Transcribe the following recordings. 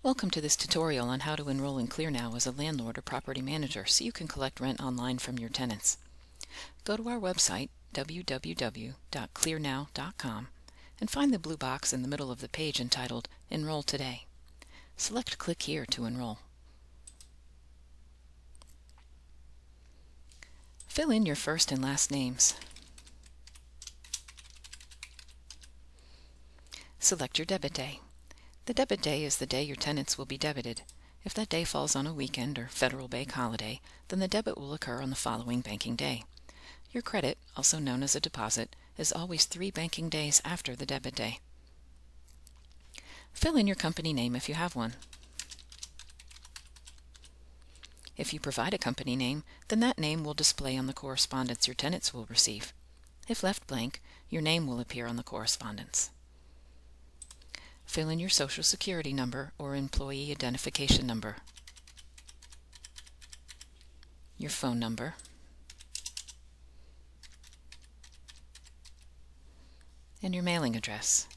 Welcome to this tutorial on how to enroll in ClearNow as a landlord or property manager so you can collect rent online from your tenants. Go to our website, www.clearnow.com, and find the blue box in the middle of the page entitled Enroll Today. Select Click here to enroll. Fill in your first and last names. Select your debit day. The debit day is the day your tenants will be debited. If that day falls on a weekend or Federal Bank holiday, then the debit will occur on the following banking day. Your credit, also known as a deposit, is always 3 banking days after the debit day. Fill in your company name if you have one. If you provide a company name, then that name will display on the correspondence your tenants will receive. If left blank, your name will appear on the correspondence. Fill in your Social Security number or employee identification number, your phone number, and your mailing address.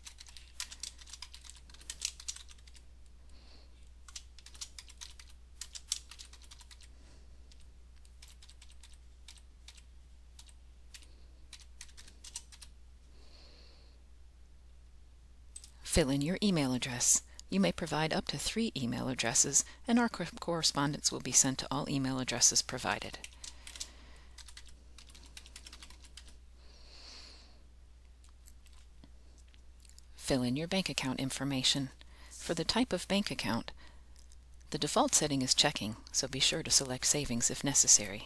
Fill in your email address. You may provide up to 3 email addresses, and our correspondence will be sent to all email addresses provided. Fill in your bank account information. For the type of bank account, the default setting is checking, so be sure to select savings if necessary.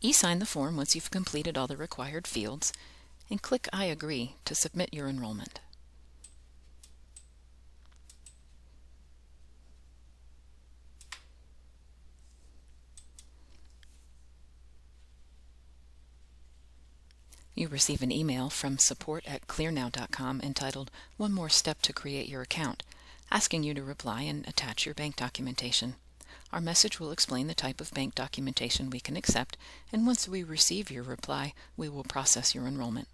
E-sign the form once you've completed all the required fields, and click I agree to submit your enrollment. You receive an email from support@clearnow.com entitled "One More Step to Create Your Account," asking you to reply and attach your bank documentation. Our message will explain the type of bank documentation we can accept, and once we receive your reply, we will process your enrollment.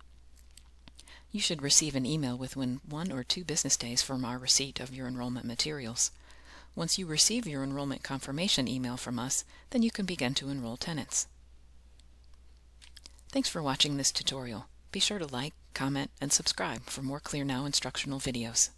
You should receive an email within 1 or 2 business days from our receipt of your enrollment materials. Once you receive your enrollment confirmation email from us, then you can begin to enroll tenants. Thanks for watching this tutorial. Be sure to like, comment, and subscribe for more ClearNow instructional videos.